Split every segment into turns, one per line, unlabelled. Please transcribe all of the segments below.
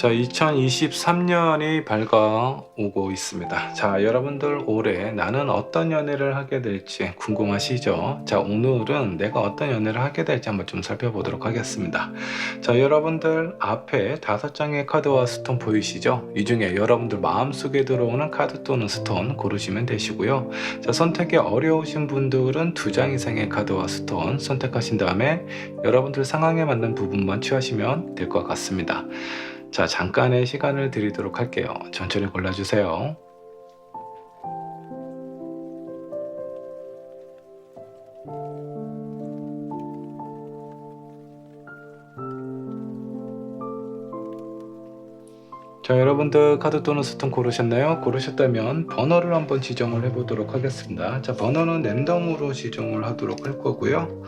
자, 2023년이 밝아오고 있습니다. 자, 여러분들 올해 나는 어떤 연애를 하게 될지 궁금하시죠? 자, 오늘은 내가 어떤 연애를 하게 될지 한번 좀 살펴보도록 하겠습니다. 자, 여러분들 앞에 5장의 카드와 스톤 보이시죠? 이 중에 여러분들 마음속에 들어오는 카드 또는 스톤 고르시면 되시고요. 자, 선택이 어려우신 분들은 2장 이상의 카드와 스톤 선택하신 다음에 여러분들 상황에 맞는 부분만 취하시면 될 것 같습니다. 자, 잠깐의 시간을 드리도록 할게요. 천천히 골라주세요. 자, 여러분들 카드 또는 스톤 고르셨나요? 고르셨다면 번호를 한번 지정을 해보도록 하겠습니다. 자, 번호는 랜덤으로 지정을 하도록 할 거고요.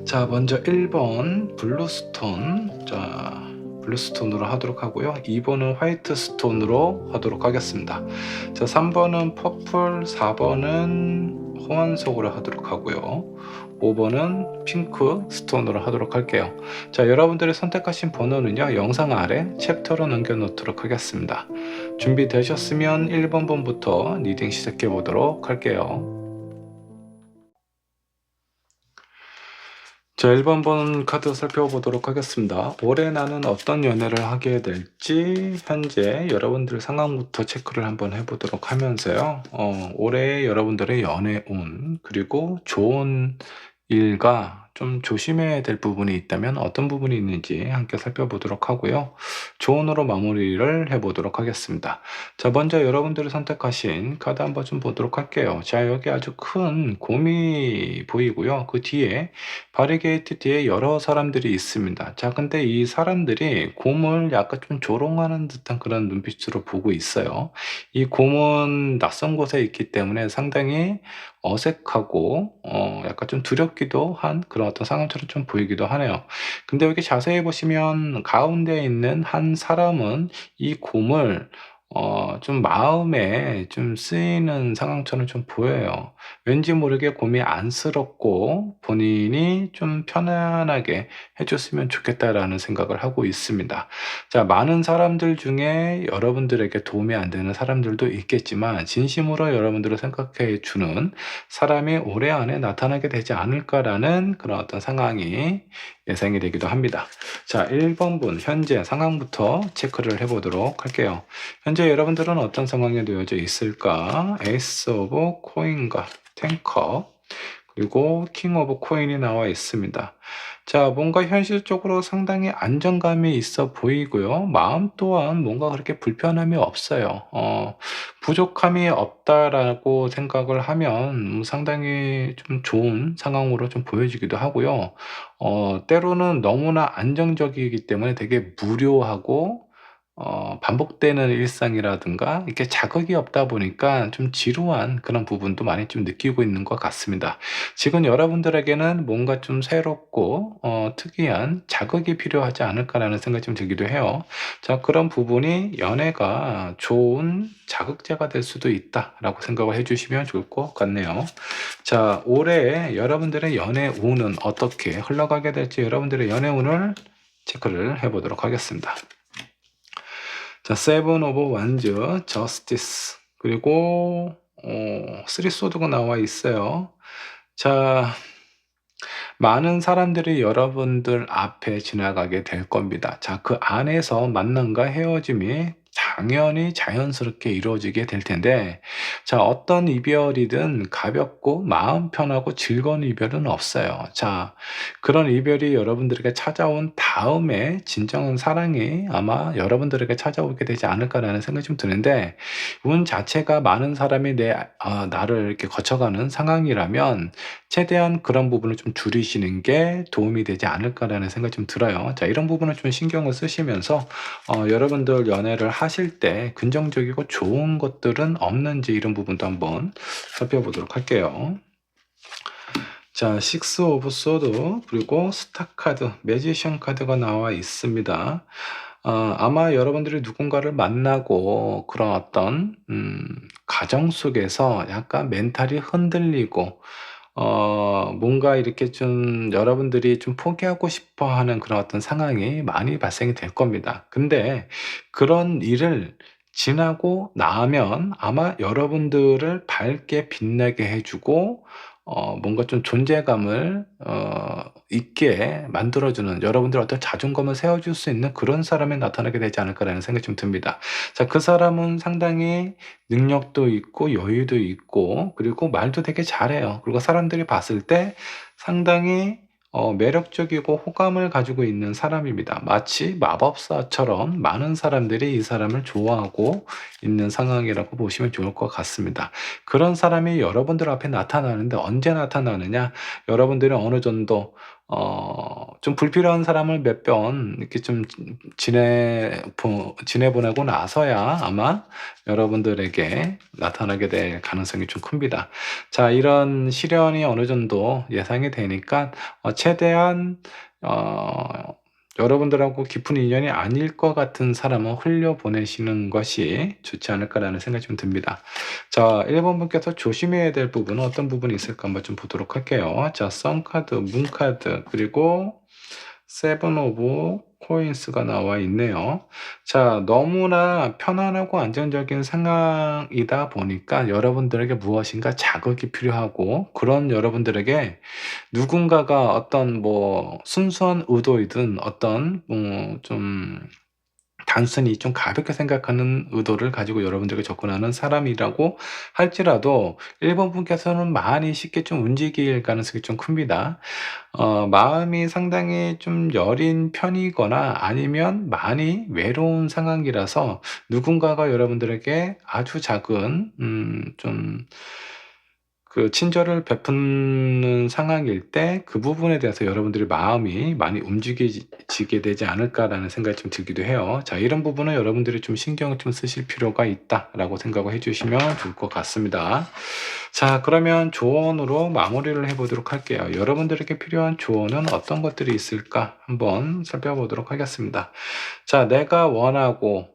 자, 먼저 1번 블루스톤. 자, 블루스톤으로 하도록 하고요. 2번은 화이트 스톤으로 하도록 하겠습니다. 자, 3번은 퍼플, 4번은 호환석으로 하도록 하고요. 5번은 핑크 스톤으로 하도록 할게요. 자, 여러분들이 선택하신 번호는요, 영상 아래 챕터로 남겨놓도록 하겠습니다. 준비되셨으면 1번부터 리딩 시작해 보도록 할게요. 자, 1번 카드 살펴보도록 하겠습니다. 올해 나는 어떤 연애를 하게 될지 현재 여러분들 상황부터 체크를 한번 해보도록 하면서요. 올해 여러분들의 연애운 그리고 좋은 일과 좀 조심해야 될 부분이 있다면 어떤 부분이 있는지 함께 살펴보도록 하고요. 조언으로 마무리를 해보도록 하겠습니다. 자, 먼저 여러분들이 선택하신 카드 한번 좀 보도록 할게요. 자, 여기 아주 큰 곰이 보이고요. 그 뒤에 바리게이트 뒤에 여러 사람들이 있습니다. 자, 근데 이 사람들이 곰을 약간 좀 조롱하는 듯한 그런 눈빛으로 보고 있어요. 이 곰은 낯선 곳에 있기 때문에 상당히 어색하고 약간 좀 두렵기도 한 그런 어떤 상황처럼 좀 보이기도 하네요. 근데 여기 자세히 보시면 가운데 있는 한 사람은 이 곰을 좀 마음에 좀 쓰이는 상황처럼 좀 보여요. 왠지 모르게 곰이 안쓰럽고 본인이 좀 편안하게 해줬으면 좋겠다라는 생각을 하고 있습니다. 자, 많은 사람들 중에 여러분들에게 도움이 안 되는 사람들도 있겠지만 진심으로 여러분들을 생각해 주는 사람이 올해 안에 나타나게 되지 않을까라는 그런 어떤 상황이 예상이 되기도 합니다. 자, 1번분 현재 상황부터 체크를 해보도록 할게요. 현재 여러분들은 어떤 상황에 놓여져 있을까? 에이스 오브 코인과 탱커 그리고 킹 오브 코인이 나와 있습니다. 자, 뭔가 현실적으로 상당히 안정감이 있어 보이고요. 마음 또한 뭔가 그렇게 불편함이 없어요. 부족함이 없다라고 생각을 하면 상당히 좀 좋은 상황으로 좀 보여지기도 하고요. 때로는 너무나 안정적이기 때문에 되게 무료하고 반복되는 일상이라든가 이렇게 자극이 없다 보니까 좀 지루한 그런 부분도 많이 좀 느끼고 있는 것 같습니다. 지금 여러분들에게는 뭔가 좀 새롭고 특이한 자극이 필요하지 않을까라는 생각이 좀 들기도 해요. 자, 그런 부분이 연애가 좋은 자극제가 될 수도 있다라고 생각을 해주시면 좋을 것 같네요. 자, 올해 여러분들의 연애 운은 어떻게 흘러가게 될지 여러분들의 연애 운을 체크를 해보도록 하겠습니다. 자, 세븐 오브 완즈, 저스티스 그리고 쓰리 소드가 나와 있어요. 자, 많은 사람들이 여러분들 앞에 지나가게 될 겁니다. 자, 그 안에서 만남과 헤어짐이 당연히 자연스럽게 이루어지게 될 텐데, 자, 어떤 이별이든 가볍고 마음 편하고 즐거운 이별은 없어요. 자, 그런 이별이 여러분들에게 찾아온 다음에 진정한 사랑이 아마 여러분들에게 찾아오게 되지 않을까라는 생각이 좀 드는데, 운 자체가 많은 사람이 나를 이렇게 거쳐가는 상황이라면 최대한 그런 부분을 좀 줄이시는 게 도움이 되지 않을까라는 생각이 좀 들어요. 자, 이런 부분을 좀 신경을 쓰시면서 여러분들 연애를 하실 때 긍정적이고 좋은 것들은 없는지 이런 부분도 한번 살펴보도록 할게요. 자, 식스 오브 소드 그리고 스타 카드, 매지션 카드가 나와 있습니다. 아마 여러분들이 누군가를 만나고 그런 어떤 가정 속에서 약간 멘탈이 흔들리고 뭔가 이렇게 좀 여러분들이 좀 포기하고 싶어 하는 그런 어떤 상황이 많이 발생이 될 겁니다. 근데 그런 일을 지나고 나면 아마 여러분들을 밝게 빛나게 해 주고 뭔가 좀 존재감을 있게 만들어 주는, 여러분들의 어떤 자존감을 세워 줄 수 있는 그런 사람이 나타나게 되지 않을까라는 생각이 좀 듭니다. 자, 그 사람은 상당히 능력도 있고 여유도 있고 그리고 말도 되게 잘해요. 그리고 사람들이 봤을 때 상당히 매력적이고 호감을 가지고 있는 사람입니다. 마치 마법사처럼 많은 사람들이 이 사람을 좋아하고 있는 상황이라고 보시면 좋을 것 같습니다. 그런 사람이 여러분들 앞에 나타나는데 언제 나타나느냐? 여러분들이 어느 정도 좀 불필요한 사람을 몇 번 이렇게 좀 지내보내고 나서야 아마 여러분들에게 나타나게 될 가능성이 좀 큽니다. 자, 이런 시련이 어느 정도 예상이 되니까 최대한 어 여러분들하고 깊은 인연이 아닐 것 같은 사람은 흘려보내시는 것이 좋지 않을까라는 생각이 좀 듭니다. 자, 1번 분께서 조심해야 될 부분은 어떤 부분이 있을까 한번 좀 보도록 할게요. 자, 선 카드, 문 카드, 그리고 세븐 오브 코인스가 나와 있네요. 자, 너무나 편안하고 안정적인 상황이다 보니까 여러분들에게 무엇인가 자극이 필요하고, 그런 여러분들에게 누군가가 어떤 뭐 순수한 의도이든 어떤 좀 단순히 좀 가볍게 생각하는 의도를 가지고 여러분들에게 접근하는 사람이라고 할지라도 1번 분께서는 많이 쉽게 좀 움직일 가능성이 좀 큽니다. 마음이 상당히 좀 여린 편이거나 아니면 많이 외로운 상황이라서 누군가가 여러분들에게 아주 작은 좀 그 친절을 베푸는 상황일 때 그 부분에 대해서 여러분들의 마음이 많이 움직여지게 되지 않을까라는 생각이 좀 들기도 해요. 자, 이런 부분은 여러분들이 좀 신경을 좀 쓰실 필요가 있다라고 생각을 해 주시면 좋을 것 같습니다. 자, 그러면 조언으로 마무리를 해 보도록 할게요. 여러분들에게 필요한 조언은 어떤 것들이 있을까 한번 살펴보도록 하겠습니다. 자, 내가 원하고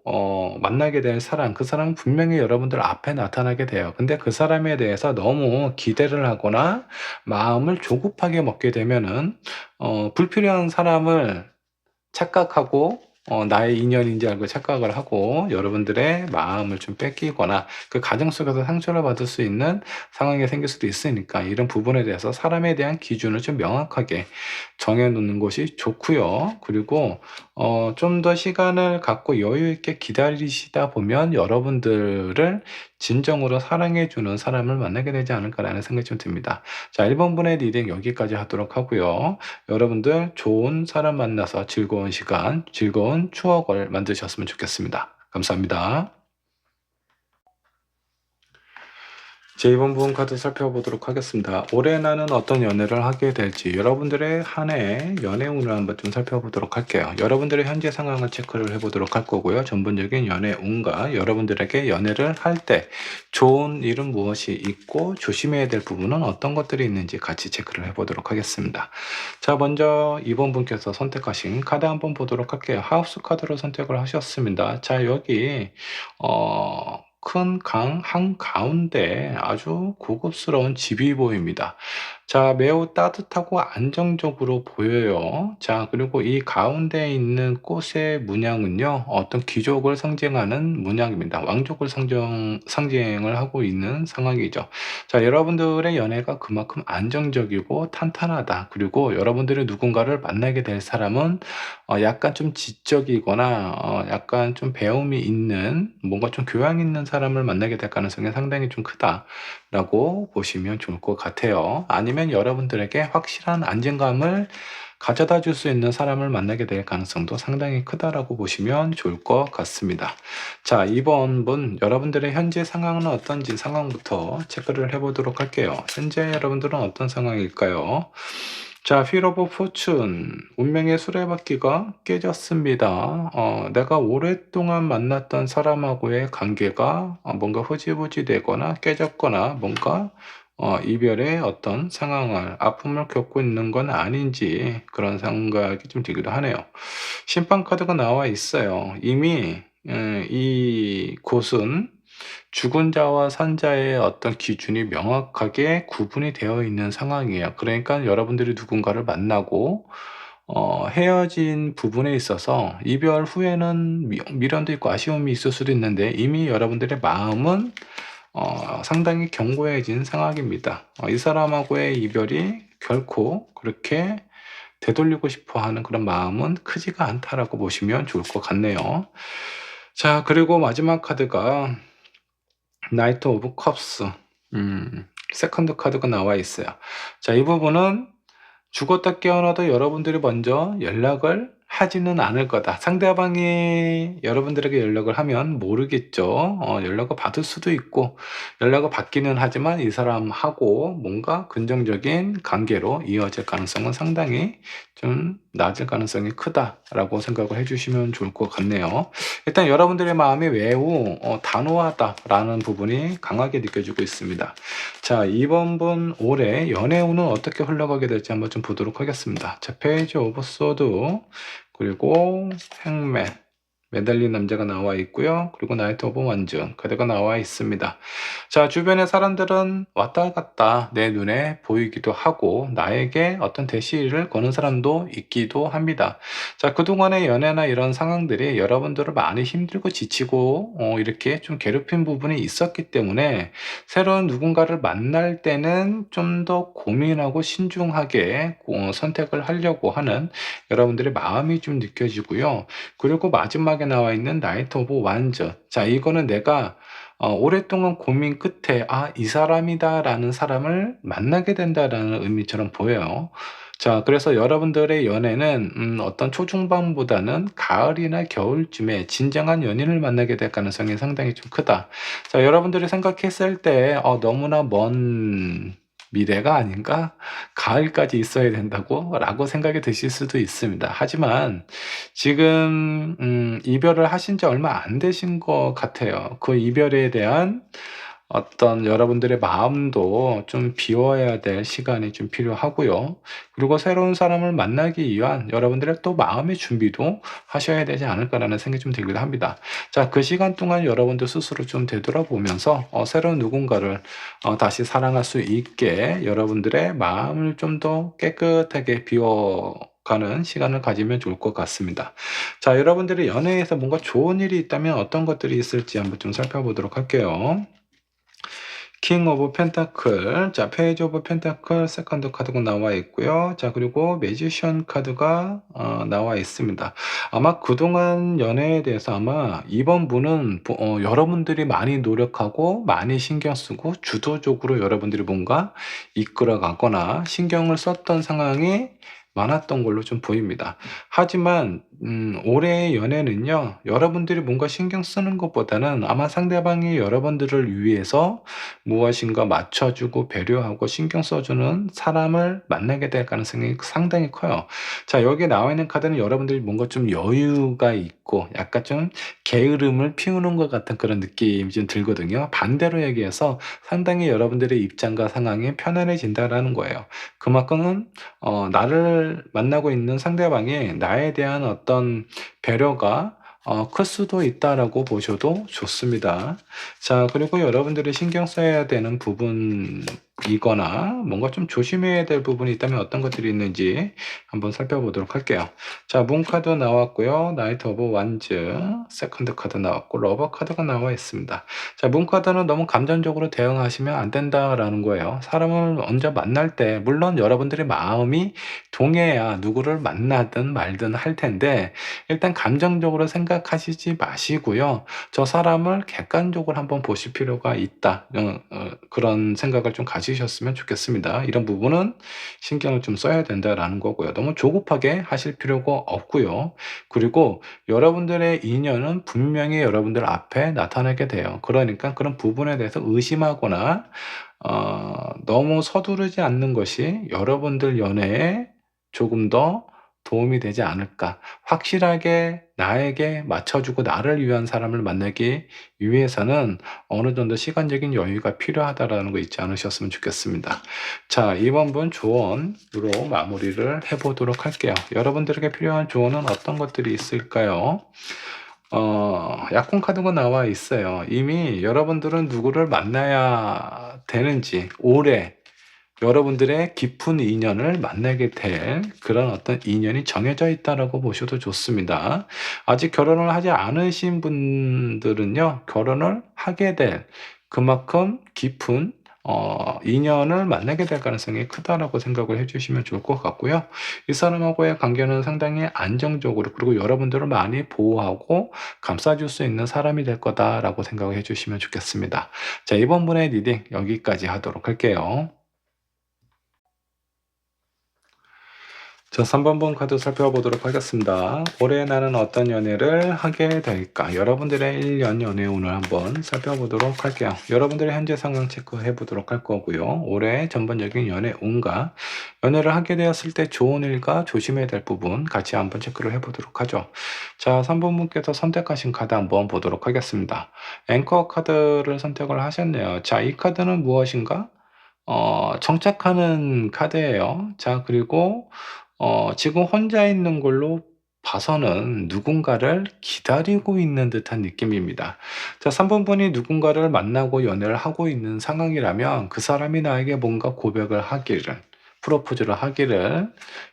만나게 될 사람, 그 사람은 분명히 여러분들 앞에 나타나게 돼요. 근데 그 사람에 대해서 너무 기대를 하거나 마음을 조급하게 먹게 되면은 불필요한 사람을 착각하고 나의 인연인지 알고 착각을 하고 여러분들의 마음을 좀 뺏기거나 그 과정 속에서 상처를 받을 수 있는 상황이 생길 수도 있으니까, 이런 부분에 대해서 사람에 대한 기준을 좀 명확하게 정해 놓는 것이 좋고요. 그리고 좀 더 시간을 갖고 여유 있게 기다리시다 보면 여러분들을 진정으로 사랑해 주는 사람을 만나게 되지 않을까라는 생각이 좀 듭니다. 자, 1번 분의 리딩 여기까지 하도록 하고요. 여러분들 좋은 사람 만나서 즐거운 시간, 즐거운 추억을 만드셨으면 좋겠습니다. 감사합니다. 제 이번 부분 카드 살펴보도록 하겠습니다. 올해 나는 어떤 연애를 하게 될지, 여러분들의 한 해 연애 운을 한번 좀 살펴보도록 할게요. 여러분들의 현재 상황을 체크를 해보도록 할 거고요. 전반적인 연애 운과 여러분들에게 연애를 할 때 좋은 일은 무엇이 있고 조심해야 될 부분은 어떤 것들이 있는지 같이 체크를 해보도록 하겠습니다. 자, 먼저 이번 분께서 선택하신 카드 한번 보도록 할게요. 하우스 카드로 선택을 하셨습니다. 자, 여기 큰 강 한가운데 아주 고급스러운 집이 보입니다. 자, 매우 따뜻하고 안정적으로 보여요. 자, 그리고 이 가운데 있는 꽃의 문양은요, 어떤 귀족을 상징하는 문양입니다. 왕족을 상징을 하고 있는 상황이죠. 자, 여러분들의 연애가 그만큼 안정적이고 탄탄하다. 그리고 여러분들이 누군가를 만나게 될 사람은 약간 좀 지적이거나 약간 좀 배움이 있는, 뭔가 좀 교양 있는 사람을 만나게 될 가능성이 상당히 좀 크다라고 보시면 좋을 것 같아요. 아니면 여러분들에게 확실한 안정감을 가져다 줄 수 있는 사람을 만나게 될 가능성도 상당히 크다라고 보시면 좋을 것 같습니다. 자, 이번 분 여러분들의 현재 상황은 어떤지 상황부터 체크를 해보도록 할게요. 현재 여러분들은 어떤 상황일까요? 자, 휠 오브 포춘, 운명의 수레바퀴가 깨졌습니다. 내가 오랫동안 만났던 사람하고의 관계가 뭔가 흐지부지 되거나 깨졌거나 뭔가 이별의 어떤 상황을, 아픔을 겪고 있는 건 아닌지 그런 생각이 좀 들기도 하네요. 심판 카드가 나와 있어요. 이미 이 곳은 죽은 자와 산 자의 어떤 기준이 명확하게 구분이 되어 있는 상황이에요. 그러니까 여러분들이 누군가를 만나고 헤어진 부분에 있어서 이별 후에는 미련도 있고 아쉬움이 있을 수도 있는데 이미 여러분들의 마음은 상당히 견고해진 상황입니다. 이 사람하고의 이별이 결코 그렇게 되돌리고 싶어 하는 그런 마음은 크지가 않다라고 보시면 좋을 것 같네요. 자, 그리고 마지막 카드가 나이트 오브 컵스. 세컨드 카드가 나와 있어요. 자, 이 부분은 죽었다 깨어나도 여러분들이 먼저 연락을 하지는 않을 거다. 상대방이 여러분들에게 연락을 하면 모르겠죠. 연락을 받을 수도 있고 연락을 받기는 하지만 이 사람하고 뭔가 긍정적인 관계로 이어질 가능성은 상당히 좀 낮을 가능성이 크다라고 생각을 해주시면 좋을 것 같네요. 일단 여러분들의 마음이 매우 단호하다라는 부분이 강하게 느껴지고 있습니다. 자, 이번 분 올해 연애운은 어떻게 흘러가게 될지 한번 좀 보도록 하겠습니다. 자, 페이지 오브 소드, 그리고 행맨, 매달린 남자가 나와 있고요. 그리고 나이트 오브 완전 카드가 나와 있습니다. 자, 주변의 사람들은 왔다 갔다 내 눈에 보이기도 하고 나에게 어떤 대시를 거는 사람도 있기도 합니다. 자, 그동안의 연애나 이런 상황들이 여러분들을 많이 힘들고 지치고 이렇게 좀 괴롭힌 부분이 있었기 때문에 새로운 누군가를 만날 때는 좀 더 고민하고 신중하게 선택을 하려고 하는 여러분들의 마음이 좀 느껴지고요. 그리고 마지막에 나와 있는 나이트 오브 완전. 자, 이거는 내가 오랫동안 고민 끝에 이 사람이다라는 사람을 만나게 된다라는 의미처럼 보여요. 자, 그래서 여러분들의 연애는 어떤 초중반보다는 가을이나 겨울쯤에 진정한 연인을 만나게 될 가능성이 상당히 좀 크다. 자, 여러분들이 생각했을 때 너무나 먼 미래가 아닌가? 가을까지 있어야 된다고? 라고 생각이 드실 수도 있습니다. 하지만 지금 이별을 하신 지 얼마 안 되신 것 같아요. 그 이별에 대한 어떤 여러분들의 마음도 좀 비워야 될 시간이 좀 필요하고요. 그리고 새로운 사람을 만나기 위한 여러분들의 또 마음의 준비도 하셔야 되지 않을까라는 생각이 좀 들기도 합니다. 자, 그 시간 동안 여러분들 스스로 좀 되돌아보면서 새로운 누군가를 다시 사랑할 수 있게 여러분들의 마음을 좀 더 깨끗하게 비워가는 시간을 가지면 좋을 것 같습니다. 자, 여러분들이 연애에서 뭔가 좋은 일이 있다면 어떤 것들이 있을지 한번 좀 살펴보도록 할게요. 킹 오브 펜타클, 자, 페이지 오브 펜타클 세컨드 카드가 나와 있고요. 자, 그리고 매지션 카드가 나와 있습니다. 아마 그동안 연애에 대해서 아마 이번 분은 여러분들이 많이 노력하고 많이 신경 쓰고 주도적으로 여러분들이 뭔가 이끌어 가거나 신경을 썼던 상황이 많았던 걸로 좀 보입니다. 하지만 올해의 연애는요, 여러분들이 뭔가 신경 쓰는 것보다는 아마 상대방이 여러분들을 위해서 무엇인가 맞춰주고 배려하고 신경 써주는 사람을 만나게 될 가능성이 상당히 커요. 자, 여기 나와 있는 카드는 여러분들이 뭔가 좀 여유가 있고 약간 좀 게으름을 피우는 것 같은 그런 느낌이 좀 들거든요. 반대로 얘기해서 상당히 여러분들의 입장과 상황이 편안해진다라는 거예요. 그만큼은 나를 만나고 있는 상대방이 나에 대한 어떤 배려가 클 수도 있다라고 보셔도 좋습니다. 자, 그리고 여러분들이 신경 써야 되는 부분이거나 뭔가 좀 조심해야 될 부분이 있다면 어떤 것들이 있는지 한번 살펴보도록 할게요. 자, 문 카드 나왔고요. 나이트 오브 완즈, 세컨드 카드 나왔고 러버 카드가 나와 있습니다. 자, 문 카드는 너무 감정적으로 대응하시면 안 된다라는 거예요. 사람을 먼저 만날 때 물론 여러분들의 마음이 동해야 누구를 만나든 말든 할 텐데 일단 감정적으로 생각하시지 마시고요. 저 사람을 객관적으로 한번 보실 필요가 있다. 그런 생각을 좀 가지셨으면 좋겠습니다. 이런 부분은 신경을 좀 써야 된다라는 거고요. 너무 조급하게 하실 필요가 없고요. 그리고 여러분들의 인연은 분명히 여러분들 앞에 나타나게 돼요. 그러니까 그런 부분에 대해서 의심하거나 너무 서두르지 않는 것이 여러분들 연애에 조금 더 도움이 되지 않을까. 확실하게 나에게 맞춰주고 나를 위한 사람을 만나기 위해서는 어느 정도 시간적인 여유가 필요하다라는 거 잊지 않으셨으면 좋겠습니다. 자, 이번 분 조언으로 마무리를 해보도록 할게요. 여러분들에게 필요한 조언은 어떤 것들이 있을까요? 약혼 카드가 나와 있어요. 이미 여러분들은 누구를 만나야 되는지 올해 여러분들의 깊은 인연을 만나게 될 그런 어떤 인연이 정해져 있다라고 보셔도 좋습니다. 아직 결혼을 하지 않으신 분들은요, 결혼을 하게 될 그만큼 깊은 인연을 만나게 될 가능성이 크다라고 생각을 해주시면 좋을 것 같고요. 이 사람하고의 관계는 상당히 안정적으로 그리고 여러분들을 많이 보호하고 감싸줄 수 있는 사람이 될 거다라고 생각을 해주시면 좋겠습니다. 자, 이번 분의 리딩 여기까지 하도록 할게요. 자, 3번 본 카드 살펴보도록 하겠습니다. 올해 나는 어떤 연애를 하게 될까? 여러분들의 1년 연애 운을 한번 살펴보도록 할게요. 여러분들의 현재 상황 체크해 보도록 할 거고요. 올해 전반적인 연애 운과 연애를 하게 되었을 때 좋은 일과 조심해야 될 부분 같이 한번 체크를 해 보도록 하죠. 자, 3번 분께서 선택하신 카드 한번 보도록 하겠습니다. 앵커 카드를 선택을 하셨네요. 자, 이 카드는 무엇인가? 정착하는 카드예요. 자, 그리고 지금 혼자 있는 걸로 봐서는 누군가를 기다리고 있는 듯한 느낌입니다. 자, 3번 분이 누군가를 만나고 연애를 하고 있는 상황이라면 그 사람이 나에게 뭔가 고백을 하기를, 프로포즈를 하기를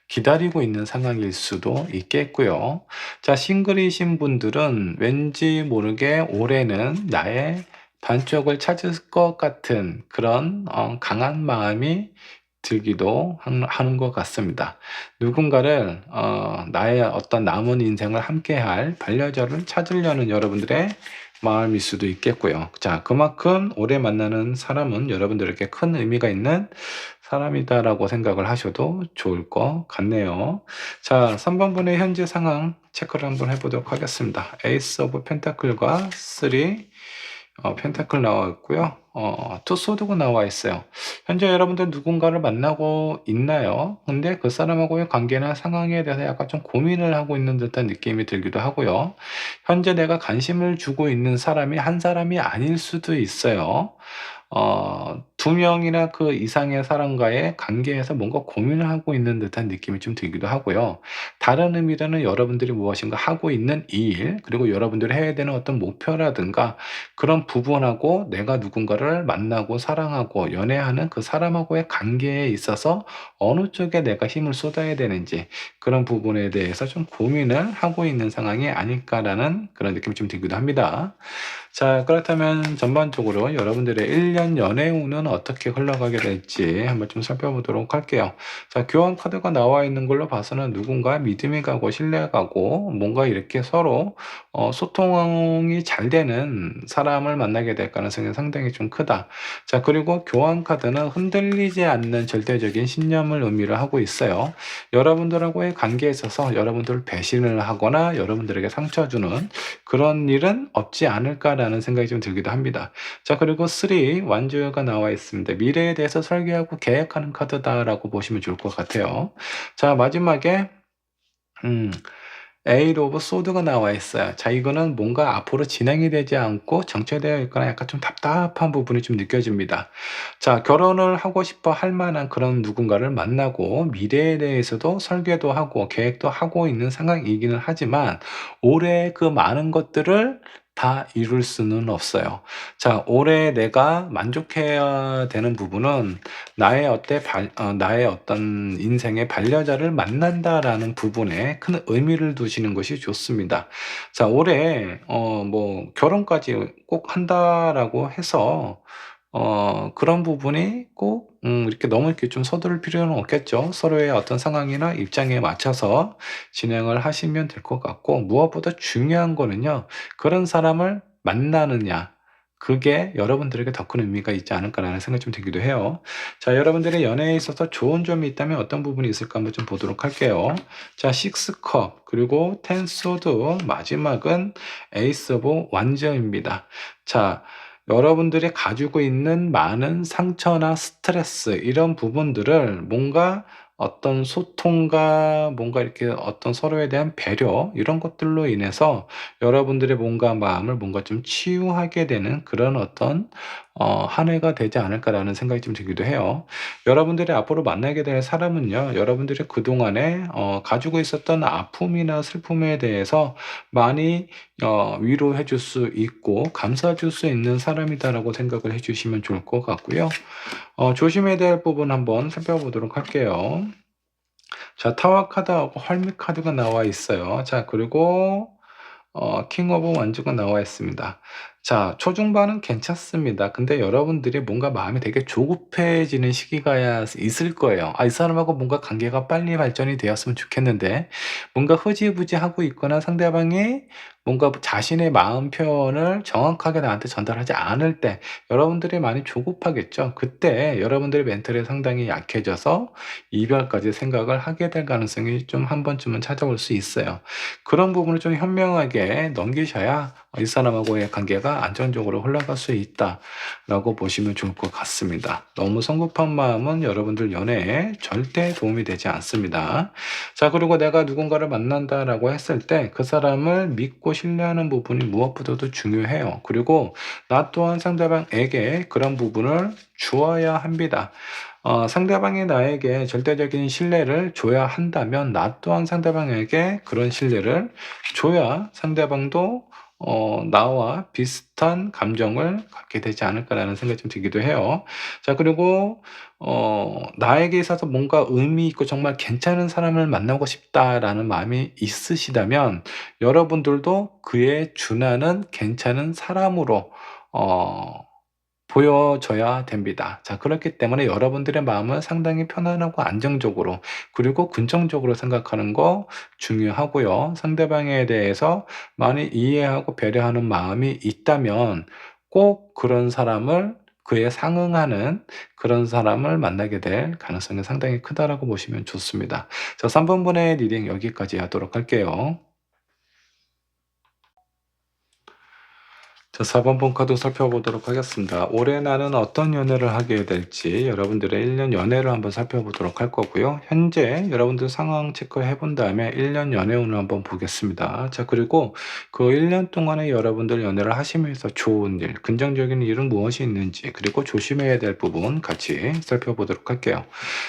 기다리고 있는 상황일 수도 있겠고요. 자, 싱글이신 분들은 왠지 모르게 올해는 나의 반쪽을 찾을 것 같은 그런 강한 마음이 들기도 하는 것 같습니다. 누군가를 나의 어떤 남은 인생을 함께할 반려자를 찾으려는 여러분들의 마음일 수도 있겠고요. 자, 그만큼 올해 만나는 사람은 여러분들에게 큰 의미가 있는 사람이다라고 생각을 하셔도 좋을 것 같네요. 자, 3번 분의 현재 상황 체크를 한번 해보도록 하겠습니다. 에이스 오브 펜타클과 3 펜타클 나와 있고요. 투 소드가 나와 있어요. 현재 여러분들 누군가를 만나고 있나요? 근데 그 사람하고의 관계나 상황에 대해서 약간 좀 고민을 하고 있는 듯한 느낌이 들기도 하고요. 현재 내가 관심을 주고 있는 사람이 한 사람이 아닐 수도 있어요. 두 명이나 그 이상의 사람과의 관계에서 뭔가 고민을 하고 있는 듯한 느낌이 좀 들기도 하고요. 다른 의미로는 여러분들이 무엇인가 하고 있는 일, 그리고 여러분들이 해야 되는 어떤 목표라든가 그런 부분하고 내가 누군가를 만나고 사랑하고 연애하는 그 사람하고의 관계에 있어서 어느 쪽에 내가 힘을 쏟아야 되는지 그런 부분에 대해서 좀 고민을 하고 있는 상황이 아닐까라는 그런 느낌이 좀 들기도 합니다. 자, 그렇다면 전반적으로 여러분들의 1년 연애 운은 어떻게 흘러가게 될지 한번 좀 살펴보도록 할게요. 자, 교환 카드가 나와 있는 걸로 봐서는 누군가 믿음이 가고 신뢰가 가고 뭔가 이렇게 서로 소통이 잘 되는 사람을 만나게 될 가능성이 상당히 좀 크다. 자, 그리고 교환 카드는 흔들리지 않는 절대적인 신념을 의미를 하고 있어요. 여러분들하고의 관계에 있어서 여러분들을 배신을 하거나 여러분들에게 상처 주는 그런 일은 없지 않을까라는 생각이 좀 들기도 합니다. 자, 그리고 3 완주가 나와 있습니다. 미래에 대해서 설계하고 계획하는 카드다라고 보시면 좋을 것 같아요. 자, 마지막에 에잇 오브 소드가 나와 있어요. 자, 이거는 뭔가 앞으로 진행이 되지 않고 정체되어 있거나 약간 좀 답답한 부분이 좀 느껴집니다. 자, 결혼을 하고 싶어 할 만한 그런 누군가를 만나고 미래에 대해서도 설계도 하고 계획도 하고 있는 상황이기는 하지만 올해 그 많은 것들을 다 이룰 수는 없어요. 자, 올해 내가 만족해야 되는 부분은 나의 어떤 인생의 반려자를 만난다라는 부분에 큰 의미를 두시는 것이 좋습니다. 자, 올해 뭐 결혼까지 꼭 한다라고 해서 그런 부분이 꼭 이렇게 너무 이렇게 좀 서두를 필요는 없겠죠. 서로의 어떤 상황이나 입장에 맞춰서 진행을 하시면 될 것 같고 무엇보다 중요한 거는요. 그런 사람을 만나느냐 그게 여러분들에게 더 큰 의미가 있지 않을까라는 생각이 좀 들기도 해요. 자, 여러분들의 연애에 있어서 좋은 점이 있다면 어떤 부분이 있을까 한번 좀 보도록 할게요. 자, 6컵 그리고 10 소드 마지막은 에이스 오브 완전입니다. 자, 여러분들이 가지고 있는 많은 상처나 스트레스 이런 부분들을 뭔가 어떤 소통과 뭔가 이렇게 어떤 서로에 대한 배려 이런 것들로 인해서 여러분들의 몸과 마음을 뭔가 좀 치유하게 되는 그런 어떤 한 해가 되지 않을까라는 생각이 좀 들기도 해요. 여러분들이 앞으로 만나게 될 사람은요, 여러분들이 그동안에 가지고 있었던 아픔이나 슬픔에 대해서 많이 위로해 줄 수 있고 감싸 줄 수 있는 사람이다라고 생각을 해 주시면 좋을 것 같고요. 조심해야 될 부분 한번 살펴보도록 할게요. 자, 타워 카드하고 헐밋 카드가 나와 있어요. 자, 그리고 킹 오브 원즈가 나와 있습니다. 자, 초중반은 괜찮습니다. 근데 여러분들이 뭔가 마음이 되게 조급해지는 시기가 있을 거예요. 이 사람하고 뭔가 관계가 빨리 발전이 되었으면 좋겠는데, 뭔가 흐지부지하고 있거나 상대방이 뭔가 자신의 마음 표현을 정확하게 나한테 전달하지 않을 때, 여러분들이 많이 조급하겠죠. 그때 여러분들의 멘탈이 상당히 약해져서 이별까지 생각을 하게 될 가능성이 좀 한 번쯤은 찾아올 수 있어요. 그런 부분을 좀 현명하게 넘기셔야 이 사람하고의 관계가 안정적으로 흘러갈 수 있다라고 보시면 좋을 것 같습니다. 너무 성급한 마음은 여러분들 연애에 절대 도움이 되지 않습니다. 자, 그리고 내가 누군가를 만난다라고 했을 때 그 사람을 믿고 신뢰하는 부분이 무엇보다도 중요해요. 그리고 나 또한 상대방에게 그런 부분을 주어야 합니다. 상대방이 나에게 절대적인 신뢰를 줘야 한다면 나 또한 상대방에게 그런 신뢰를 줘야 상대방도 나와 비슷한 감정을 갖게 되지 않을까라는 생각이 좀 들기도 해요. 자, 그리고 나에게 있어서 뭔가 의미 있고 정말 괜찮은 사람을 만나고 싶다라는 마음이 있으시다면 여러분들도 그에 준하는 괜찮은 사람으로 어 보여져야 됩니다. 자, 그렇기 때문에 여러분들의 마음은 상당히 편안하고 안정적으로 그리고 긍정적으로 생각하는 거 중요하고요. 상대방에 대해서 많이 이해하고 배려하는 마음이 있다면 꼭 그런 사람을 그에 상응하는 그런 사람을 만나게 될 가능성이 상당히 크다라고 보시면 좋습니다. 자, 3번분의 리딩 여기까지 하도록 할게요. 자, 4번 본 카드 살펴보도록 하겠습니다. 올해 나는 어떤 연애를 하게 될지 여러분들의 1년 연애를 한번 살펴보도록 할 거고요. 현재 여러분들 상황 체크해 본 다음에 1년 연애운을 한번 보겠습니다. 자, 그리고 그 1년 동안에 여러분들 연애를 하시면서 좋은 일, 긍정적인 일은 무엇이 있는지, 그리고 조심해야 될 부분 같이 살펴보도록 할게요.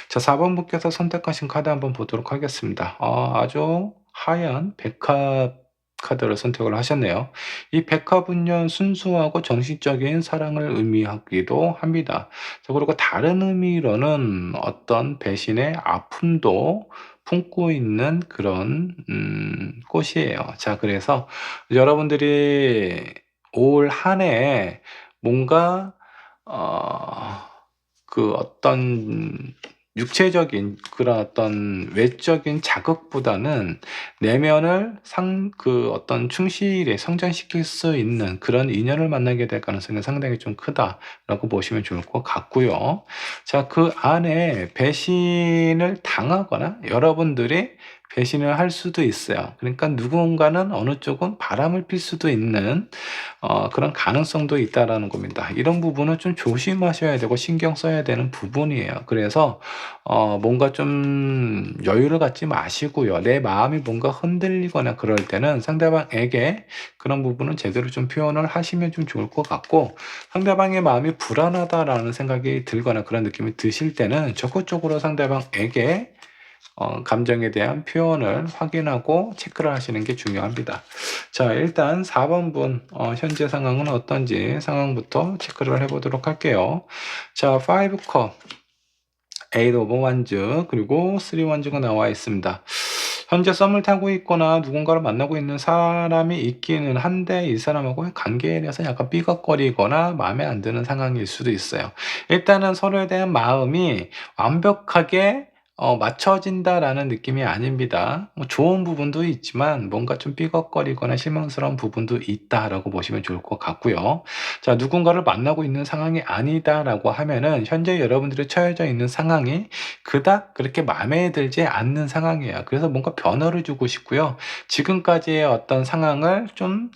자, 4번 분께서 선택하신 카드 한번 보도록 하겠습니다. 아주 하얀 백합 카드를 선택을 하셨네요. 이 백화분연 순수하고 정신적인 사랑을 의미하기도 합니다. 자, 그리고 다른 의미로는 어떤 배신의 아픔도 품고 있는 그런 꽃이에요. 자, 그래서 여러분들이 올 한 해에 뭔가 어 어떤 육체적인 그런 어떤 외적인 자극보다는 내면을 어떤 충실히 성장시킬 수 있는 그런 인연을 만나게 될 가능성이 상당히 좀 크다라고 보시면 좋을 것 같고요. 자, 그 안에 배신을 당하거나 여러분들이 배신을 할 수도 있어요. 그러니까 누군가는 어느 쪽은 바람을 필 수도 있는 그런 가능성도 있다라는 겁니다. 이런 부분은 좀 조심하셔야 되고 신경 써야 되는 부분이에요. 그래서 뭔가 좀 여유를 갖지 마시고요. 내 마음이 뭔가 흔들리거나 그럴 때는 상대방에게 그런 부분은 제대로 좀 표현을 하시면 좀 좋을 것 같고, 상대방의 마음이 불안하다라는 생각이 들거나 그런 느낌이 드실 때는 적극적으로 상대방에게 감정에 대한 표현을 확인하고 체크를 하시는 게 중요합니다. 자, 일단 4번 분 현재 상황은 어떤지 상황부터 체크를 해보도록 할게요. 자, 5컵, 8 오브 원즈, 그리고 3 원즈가 나와 있습니다. 현재 썸을 타고 있거나 누군가를 만나고 있는 사람이 있기는 한데 이 사람하고의 관계에 대해서 약간 삐걱거리거나 마음에 안 드는 상황일 수도 있어요. 일단은 서로에 대한 마음이 완벽하게 맞춰진다라는 느낌이 아닙니다. 뭐 좋은 부분도 있지만 뭔가 좀 삐걱거리거나 실망스러운 부분도 있다라고 보시면 좋을 것 같고요. 자, 누군가를 만나고 있는 상황이 아니다라고 하면은 현재 여러분들이 처해져 있는 상황이 그닥 그렇게 마음에 들지 않는 상황이에요. 그래서 뭔가 변화를 주고 싶고요. 지금까지의 어떤 상황을 좀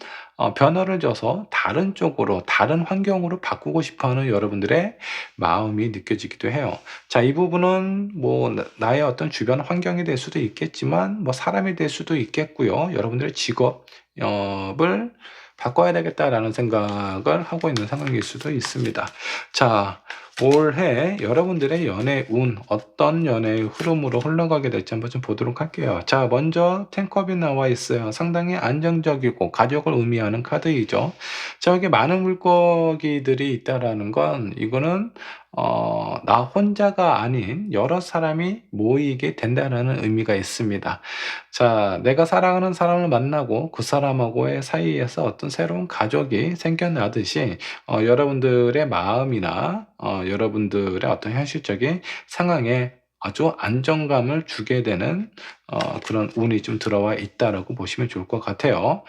변화를 줘서 다른 쪽으로, 다른 환경으로 바꾸고 싶어 하는 여러분들의 마음이 느껴지기도 해요. 자, 이 부분은 뭐 나의 어떤 주변 환경이 될 수도 있겠지만 뭐 사람이 될 수도 있겠고요. 여러분들의 직업, 을 바꿔야 되겠다라는 생각을 하고 있는 상황일 수도 있습니다. 자, 올해 여러분들의 연애 운, 어떤 연애의 흐름으로 흘러가게 될지 한번 좀 보도록 할게요. 자, 먼저 텐컵이 나와 있어요. 상당히 안정적이고 가족을 의미하는 카드이죠. 자, 여기 많은 물고기들이 있다라는 건 이거는 나 혼자가 아닌 여러 사람이 모이게 된다라는 의미가 있습니다. 자, 내가 사랑하는 사람을 만나고 그 사람하고의 사이에서 어떤 새로운 가족이 생겨나듯이 여러분들의 마음이나 여러분들의 어떤 현실적인 상황에 아주 안정감을 주게 되는 그런 운이 좀 들어와 있다라고 보시면 좋을 것 같아요.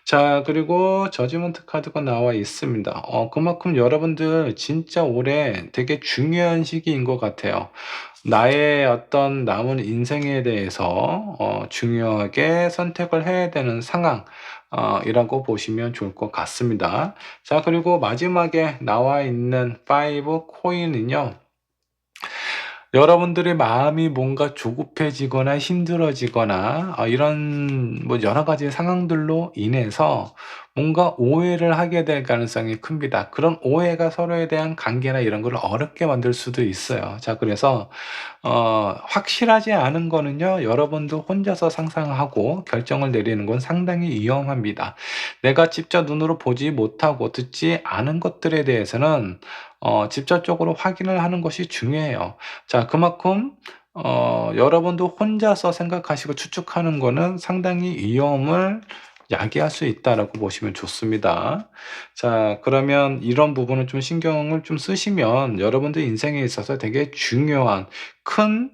자, 그리고 저지먼트 카드가 나와 있습니다. 그만큼 여러분들 진짜 올해 되게 중요한 시기인 것 같아요. 나의 어떤 남은 인생에 대해서 중요하게 선택을 해야 되는 상황 이라고 보시면 좋을 것 같습니다. 자, 그리고 마지막에 나와 있는 5 코인은요. 여러분들의 마음이 뭔가 조급해지거나 힘들어지거나 이런 뭐 여러 가지 상황들로 인해서 뭔가 오해를 하게 될 가능성이 큽니다. 그런 오해가 서로에 대한 관계나 이런 걸 어렵게 만들 수도 있어요. 자, 그래서 확실하지 않은 거는요, 여러분도 혼자서 상상하고 결정을 내리는 건 상당히 위험합니다. 내가 직접 눈으로 보지 못하고 듣지 않은 것들에 대해서는 직접적으로 확인을 하는 것이 중요해요. 자, 그만큼 여러분도 혼자서 생각하시고 추측하는 거는 상당히 위험을 야기할 수 있다라고 보시면 좋습니다. 자, 그러면 이런 부분을 좀 신경을 좀 쓰시면 여러분들 인생에 있어서 되게 중요한 큰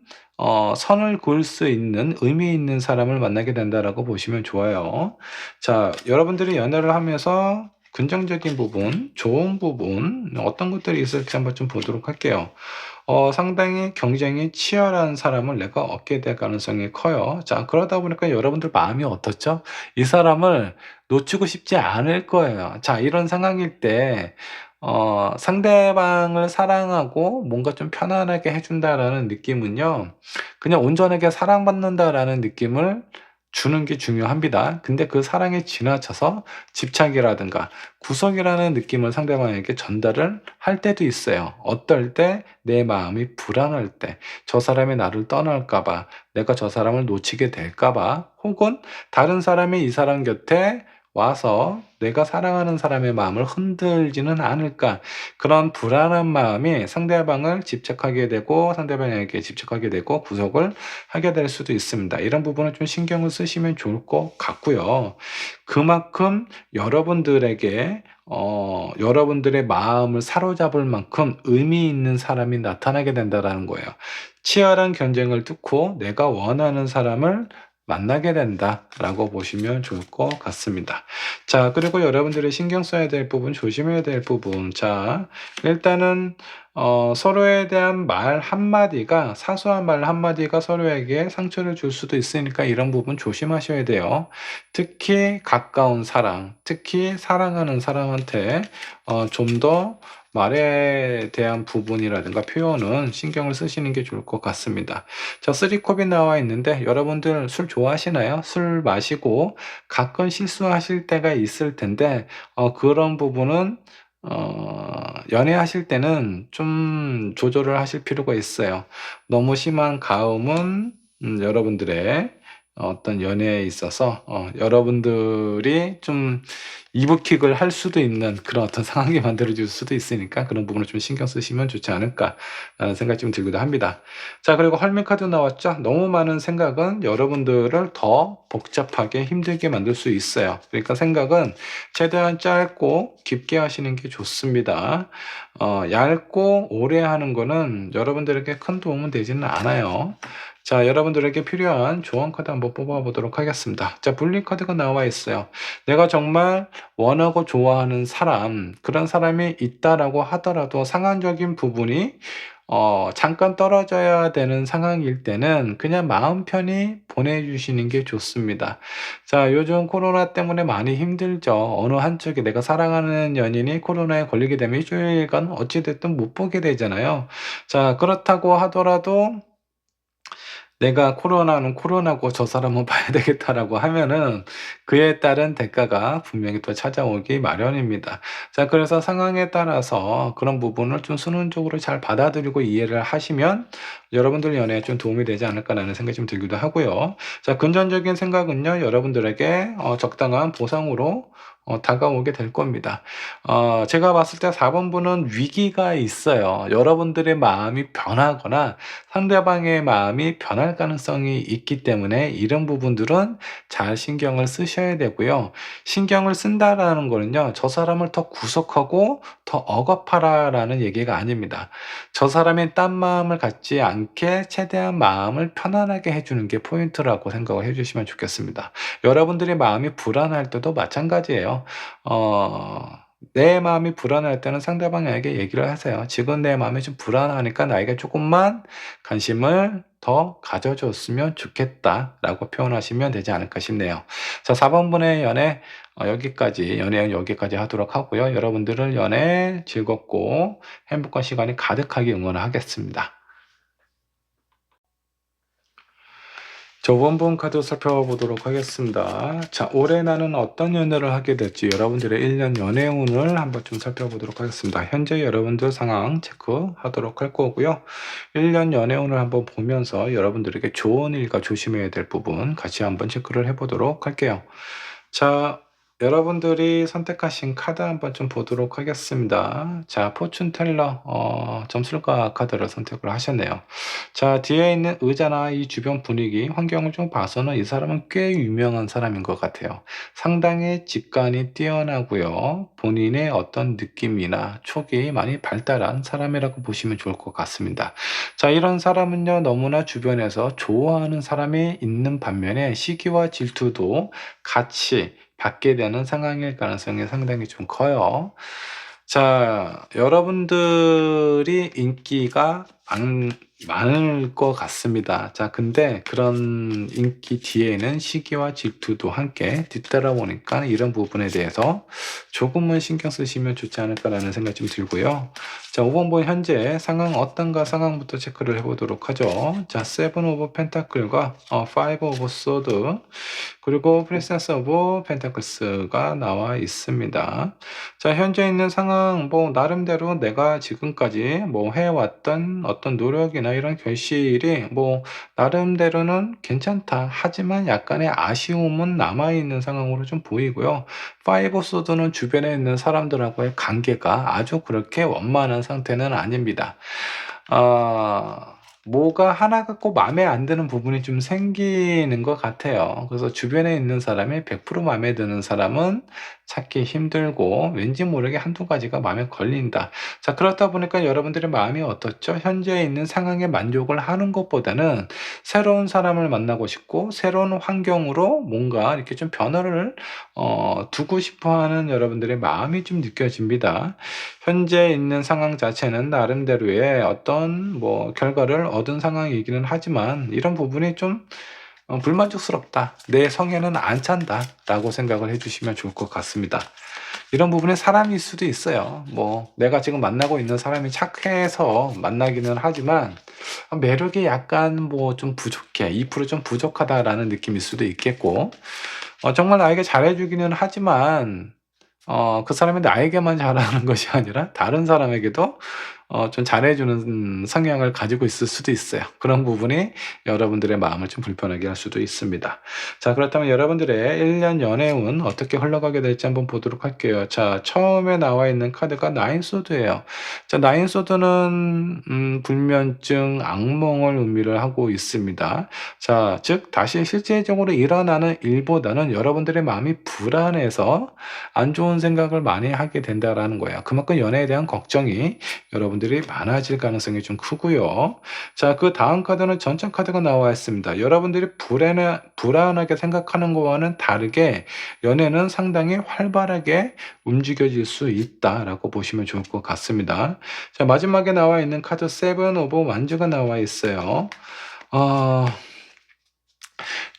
선을 그을 수 있는 의미 있는 사람을 만나게 된다라고 보시면 좋아요. 자, 여러분들이 연애를 하면서 긍정적인 부분, 좋은 부분 어떤 것들이 있을지 한번 좀 보도록 할게요. 상당히 경쟁이 치열한 사람을 내가 얻게 될 가능성이 커요. 자, 그러다 보니까 여러분들 마음이 어떻죠? 이 사람을 놓치고 싶지 않을 거예요. 자, 이런 상황일 때 상대방을 사랑하고 뭔가 좀 편안하게 해 준다라는 느낌은요. 그냥 온전하게 사랑받는다라는 느낌을 주는 게 중요합니다. 근데 그 사랑에 지나쳐서 집착이라든가 구속이라는 느낌을 상대방에게 전달을 할 때도 있어요. 어떨 때? 내 마음이 불안할 때, 저 사람이 나를 떠날까 봐, 내가 저 사람을 놓치게 될까 봐, 혹은 다른 사람이 이 사람 곁에 와서 내가 사랑하는 사람의 마음을 흔들지는 않을까. 그런 불안한 마음이 상대방을 집착하게 되고 상대방에게 집착하게 되고 구속을 하게 될 수도 있습니다. 이런 부분을 좀 신경을 쓰시면 좋을 것 같고요. 그만큼 여러분들에게 여러분들의 마음을 사로잡을 만큼 의미 있는 사람이 나타나게 된다라는 거예요. 치열한 경쟁을 뚫고 내가 원하는 사람을 만나게 된다라고 보시면 좋을 것 같습니다. 자, 그리고 여러분들이 신경 써야 될 부분, 조심해야 될 부분. 자, 일단은 서로에 대한 말 한마디가, 사소한 말 한마디가 서로에게 상처를 줄 수도 있으니까 이런 부분 조심하셔야 돼요. 특히 가까운 사람, 특히 사랑하는 사람한테 좀 더 말에 대한 부분이라든가 표현은 신경을 쓰시는 게 좋을 것 같습니다. 자, 3컵이 나와 있는데 여러분들 술 좋아하시나요? 술 마시고 가끔 실수하실 때가 있을 텐데 그런 부분은 연애하실 때는 좀 조절을 하실 필요가 있어요. 너무 심한 가음은 여러분들의 어떤 연애에 있어서 여러분들이 좀 이브킥을 할 수도 있는 그런 어떤 상황이 만들어 줄 수도 있으니까 그런 부분을 좀 신경 쓰시면 좋지 않을까라는 생각이 좀 들기도 합니다. 자, 그리고 헐미 카드 나왔죠? 너무 많은 생각은 여러분들을 더 복잡하게 힘들게 만들 수 있어요. 그러니까 생각은 최대한 짧고 깊게 하시는 게 좋습니다. 얇고 오래 하는 거는 여러분들에게 큰 도움은 되지는 않아요. 자, 여러분들에게 필요한 조언 카드 한번 뽑아 보도록 하겠습니다. 자, 분리 카드가 나와 있어요. 내가 정말 원하고 좋아하는 사람, 그런 사람이 있다라고 하더라도 상황적인 부분이 잠깐 떨어져야 되는 상황일 때는 그냥 마음 편히 보내주시는 게 좋습니다. 자, 요즘 코로나 때문에 많이 힘들죠. 어느 한쪽에 내가 사랑하는 연인이 코로나에 걸리게 되면 일주일간 어찌됐든 못 보게 되잖아요. 자, 그렇다고 하더라도 내가 코로나는 코로나고 저 사람은 봐야 되겠다라고 하면은 그에 따른 대가가 분명히 또 찾아오기 마련입니다. 자, 그래서 상황에 따라서 그런 부분을 좀 순응적으로 잘 받아들이고 이해를 하시면 여러분들 연애에 좀 도움이 되지 않을까라는 생각이 좀 들기도 하고요. 자, 금전적인 생각은요, 여러분들에게 적당한 보상으로 다가오게 될 겁니다. 제가 봤을 때 4번분은 위기가 있어요. 여러분들의 마음이 변하거나 상대방의 마음이 변할 가능성이 있기 때문에 이런 부분들은 잘 신경을 쓰셔야 되고요. 신경을 쓴다라는 거는요, 저 사람을 더 구속하고 더 억압하라라는 얘기가 아닙니다. 저 사람의 딴 마음을 갖지 않게 최대한 마음을 편안하게 해주는 게 포인트라고 생각을 해주시면 좋겠습니다. 여러분들의 마음이 불안할 때도 마찬가지예요. 내 마음이 불안할 때는 상대방에게 얘기를 하세요. 지금 내 마음이 좀 불안하니까 나에게 조금만 관심을 더 가져줬으면 좋겠다라고 표현하시면 되지 않을까 싶네요. 자, 4번분의 연애 연애는 여기까지 하도록 하고요. 여러분들을 연애 즐겁고 행복한 시간이 가득하게 응원하겠습니다. 저번 분 카드 살펴보도록 하겠습니다. 자, 올해 나는 어떤 연애를 하게 될지 여러분들의 1년 연애운을 한번 좀 살펴보도록 하겠습니다. 현재 여러분들 상황 체크하도록 할 거고요. 1년 연애운을 한번 보면서 여러분들에게 좋은 일과 조심해야 될 부분 같이 한번 체크를 해보도록 할게요. 자, 여러분들이 선택하신 카드 한번 좀 보도록 하겠습니다. 자, 포춘텔러 점술가 카드를 선택을 하셨네요. 자, 뒤에 있는 의자나 이 주변 분위기, 환경을 좀 봐서는 이 사람은 꽤 유명한 사람인 것 같아요. 상당히 직관이 뛰어나고요. 본인의 어떤 느낌이나 촉이 많이 발달한 사람이라고 보시면 좋을 것 같습니다. 자, 이런 사람은요, 너무나 주변에서 좋아하는 사람이 있는 반면에 시기와 질투도 같이 받게 되는 상황일 가능성이 상당히 좀 커요. 자, 여러분들이 인기가 많을 것 같습니다. 자, 근데 그런 인기 뒤에는 시기와 질투도 함께 뒤따라오니까 이런 부분에 대해서 조금은 신경 쓰시면 좋지 않을까라는 생각이 좀 들고요. 자, 5번 현재 상황 어떤가 상황부터 체크를 해보도록 하죠. 자, 7 오브 펜타클과 5 오브 소드 그리고 프린세스 오브 펜타클스가 나와 있습니다. 자, 현재 있는 상황 나름대로 내가 지금까지 해왔던 어떤 노력이나 이런 결실이 나름대로는 괜찮다. 하지만 약간의 아쉬움은 남아있는 상황으로 좀 보이고요. 파이브 소드는 주변에 있는 사람들하고의 관계가 아주 그렇게 원만한 상태는 아닙니다. 뭐가 하나가 꼭 마음에 안 드는 부분이 좀 생기는 것 같아요. 그래서 주변에 있는 사람이 100% 마음에 드는 사람은 찾기 힘들고 왠지 모르게 한두 가지가 마음에 걸린다. 자, 그렇다 보니까 여러분들의 마음이 어떻죠? 현재 있는 상황에 만족을 하는 것보다는 새로운 사람을 만나고 싶고 새로운 환경으로 뭔가 이렇게 좀 변화를 두고 싶어 하는 여러분들의 마음이 좀 느껴집니다. 현재 있는 상황 자체는 나름대로의 어떤 결과를 얻은 상황이기는 하지만 이런 부분이 좀 불만족스럽다. 내 성에는 안 찬다. 라고 생각을 해주시면 좋을 것 같습니다. 이런 부분에 사람일 수도 있어요. 내가 지금 만나고 있는 사람이 착해서 만나기는 하지만 매력이 약간 좀 부족해. 2%좀 부족하다라는 느낌일 수도 있겠고 정말 나에게 잘해주기는 하지만 그 사람이 나에게만 잘하는 것이 아니라 다른 사람에게도 좀 잘해주는 성향을 가지고 있을 수도 있어요. 그런 부분이 여러분들의 마음을 좀 불편하게 할 수도 있습니다. 자, 그렇다면 여러분들의 1년 연애운 어떻게 흘러가게 될지 한번 보도록 할게요. 자, 처음에 나와 있는 카드가 나인소드예요. 자, 나인소드는 불면증, 악몽을 의미를 하고 있습니다. 자, 즉 다시 실제적으로 일어나는 일보다는 여러분들의 마음이 불안해서 안 좋은 생각을 많이 하게 된다라는 거예요. 그만큼 연애에 대한 걱정이 여러분들이 많아질 가능성이 좀 크고요. 자, 그 다음 카드는 전천 카드가 나와 있습니다. 여러분들이 불안하게 생각하는 것과는 다르게 연애는 상당히 활발하게 움직여질 수 있다라고 보시면 좋을 것 같습니다. 자, 마지막에 나와 있는 카드 7 오브 완주가 나와 있어요.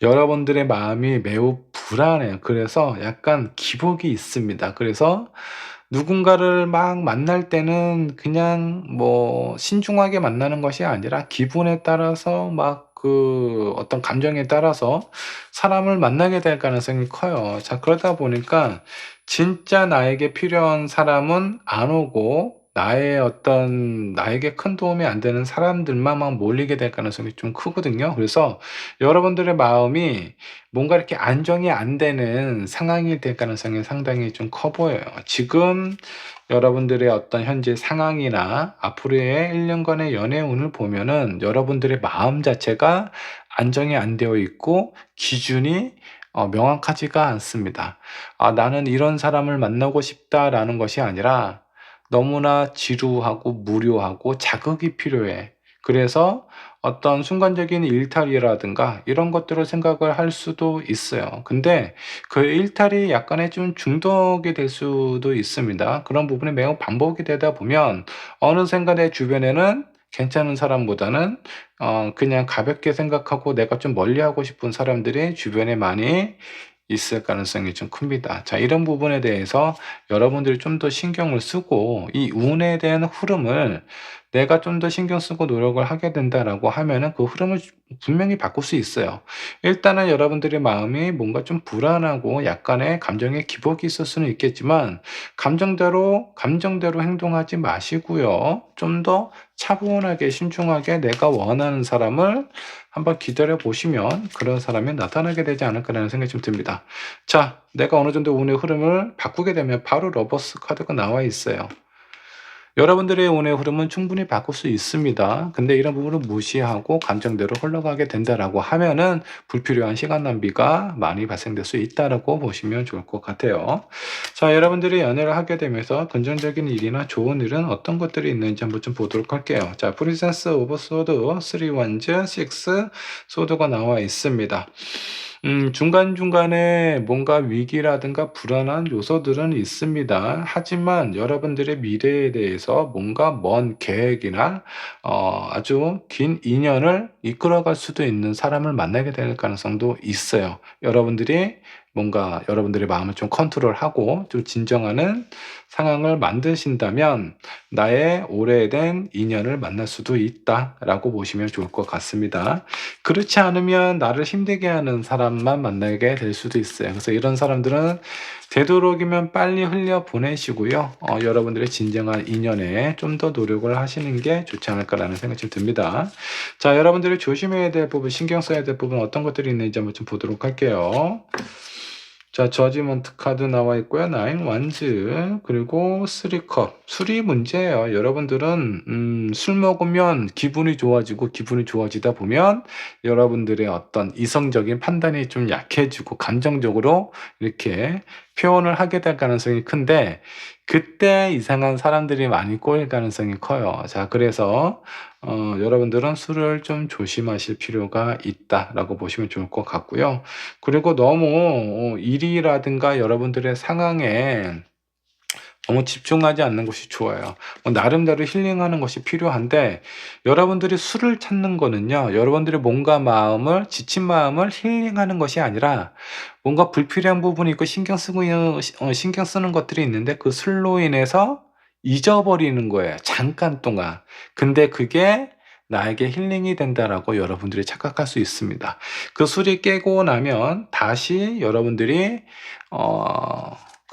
여러분들의 마음이 매우 불안해요. 그래서 약간 기복이 있습니다. 그래서 누군가를 막 만날 때는 그냥 신중하게 만나는 것이 아니라 기분에 따라서 막 그 어떤 감정에 따라서 사람을 만나게 될 가능성이 커요. 자, 그러다 보니까 진짜 나에게 필요한 사람은 안 오고 나에게 큰 도움이 안 되는 사람들만 막 몰리게 될 가능성이 좀 크거든요. 그래서 여러분들의 마음이 뭔가 이렇게 안정이 안 되는 상황이 될 가능성이 상당히 좀 커 보여요. 지금 여러분들의 어떤 현재 상황이나 앞으로의 1 년간의 연애운을 보면은 여러분들의 마음 자체가 안정이 안 되어 있고 기준이 명확하지가 않습니다. '아, 나는 이런 사람을 만나고 싶다.'라는 것이 아니라 너무나 지루하고 무료하고 자극이 필요해. 그래서 어떤 순간적인 일탈이라든가 이런 것들을 생각을 할 수도 있어요. 근데 그 일탈이 약간의 좀 중독이 될 수도 있습니다. 그런 부분이 매우 반복이 되다 보면 어느샌가 내 주변에는 괜찮은 사람보다는 그냥 가볍게 생각하고 내가 좀 멀리하고 싶은 사람들이 주변에 많이 있을 가능성이 좀 큽니다. 자, 이런 부분에 대해서 여러분들이 좀 더 신경을 쓰고 이 운에 대한 흐름을 내가 좀 더 신경 쓰고 노력을 하게 된다라고 하면은 그 흐름을 분명히 바꿀 수 있어요. 일단은 여러분들의 마음이 뭔가 좀 불안하고 약간의 감정의 기복이 있을 수는 있겠지만 감정대로 행동하지 마시고요. 좀 더 차분하게 신중하게 내가 원하는 사람을 한번 기다려 보시면 그런 사람이 나타나게 되지 않을까라는 생각이 좀 듭니다. 자, 내가 어느 정도 운의 흐름을 바꾸게 되면 바로 러버스 카드가 나와 있어요. 여러분들의 운의 흐름은 충분히 바꿀 수 있습니다. 근데 이런 부분을 무시하고 감정대로 흘러가게 된다라고 하면은 불필요한 시간 낭비가 많이 발생될 수 있다라고 보시면 좋을 것 같아요. 자, 여러분들이 연애를 하게 되면서 긍정적인 일이나 좋은 일은 어떤 것들이 있는지 한번 좀 보도록 할게요. 자, 프린세스 오브 소드, 3 원즈, 6 소드가 나와 있습니다. 중간중간에 뭔가 위기라든가 불안한 요소들은 있습니다. 하지만 여러분들의 미래에 대해서 뭔가 먼 계획이나 아주 긴 인연을 이끌어갈 수도 있는 사람을 만나게 될 가능성도 있어요. 여러분들이 뭔가 여러분들의 마음을 좀 컨트롤하고 좀 진정하는 상황을 만드신다면 나의 오래된 인연을 만날 수도 있다라고 보시면 좋을 것 같습니다. 그렇지 않으면 나를 힘들게 하는 사람만 만나게 될 수도 있어요. 그래서 이런 사람들은 되도록이면 빨리 흘려 보내시고요. 여러분들의 진정한 인연에 좀 더 노력을 하시는 게 좋지 않을까라는 생각이 좀 듭니다. 자, 여러분들이 조심해야 될 부분, 신경 써야 될 부분 어떤 것들이 있는지 한번 좀 보도록 할게요. 자, 저지먼트 카드 나와 있고요. 9 원즈 그리고 3 컵. 술이 문제예요. 여러분들은 술 먹으면 기분이 좋아지고 기분이 좋아지다 보면 여러분들의 어떤 이성적인 판단이 좀 약해지고 감정적으로 이렇게 표현을 하게 될 가능성이 큰데 그때 이상한 사람들이 많이 꼬일 가능성이 커요. 자, 그래서 여러분들은 술을 좀 조심하실 필요가 있다라고 보시면 좋을 것 같고요. 그리고 너무 일이라든가 여러분들의 상황에 너무 집중하지 않는 것이 좋아요. 나름대로 힐링하는 것이 필요한데 여러분들이 술을 찾는 거는요. 여러분들의 몸과 마음을 지친 마음을 힐링하는 것이 아니라 뭔가 불필요한 부분이 있고 신경 쓰는 것들이 있는데 그 술로 인해서 잊어버리는 거예요, 잠깐 동안. 근데 그게 나에게 힐링이 된다라고 여러분들이 착각할 수 있습니다. 그 술이 깨고 나면 다시 여러분들이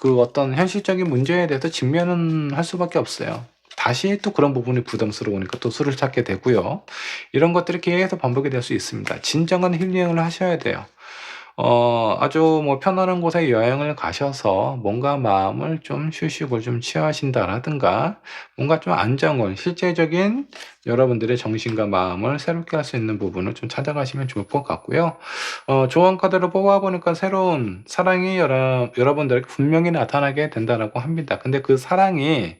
그 어떤 현실적인 문제에 대해서 직면은 할 수밖에 없어요. 다시 또 그런 부분이 부담스러우니까 또 술을 찾게 되고요. 이런 것들이 계속 반복이 될 수 있습니다. 진정한 힐링을 하셔야 돼요. 아주 뭐 편안한 곳에 여행을 가셔서 뭔가 마음을 좀 휴식을 좀 취하신다라든가 뭔가 좀 안정을 실제적인 여러분들의 정신과 마음을 새롭게 할 수 있는 부분을 좀 찾아가시면 좋을 것 같고요. 조언 카드를 뽑아 보니까 새로운 사랑이 여러분들에게 분명히 나타나게 된다라고 합니다. 근데 그 사랑이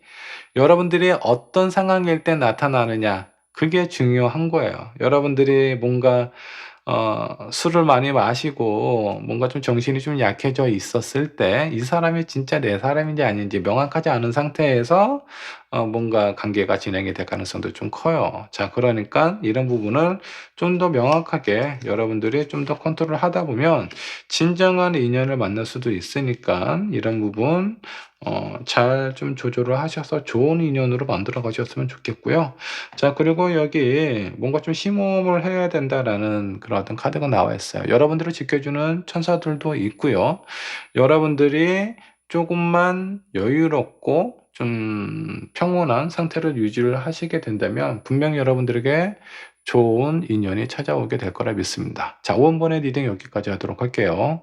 여러분들이 어떤 상황일 때 나타나느냐 그게 중요한 거예요. 여러분들이 뭔가 술을 많이 마시고 뭔가 좀 정신이 좀 약해져 있었을 때 이 사람이 진짜 내 사람인지 아닌지 명확하지 않은 상태에서 뭔가 관계가 진행이 될 가능성도 좀 커요. 자, 그러니까 이런 부분을 좀 더 명확하게 여러분들이 좀 더 컨트롤을 하다 보면 진정한 인연을 만날 수도 있으니까 이런 부분 잘 좀 조절을 하셔서 좋은 인연으로 만들어 가셨으면 좋겠고요. 자, 그리고 여기 뭔가 좀 "심호흡을 해야 된다."라는 그런 어떤 카드가 나와 있어요. 여러분들을 지켜주는 천사들도 있고요. 여러분들이 조금만 여유롭고 좀 평온한 상태를 유지를 하시게 된다면 분명히 여러분들에게 좋은 인연이 찾아오게 될 거라 믿습니다. 자, 5 번의 리딩 여기까지 하도록 할게요.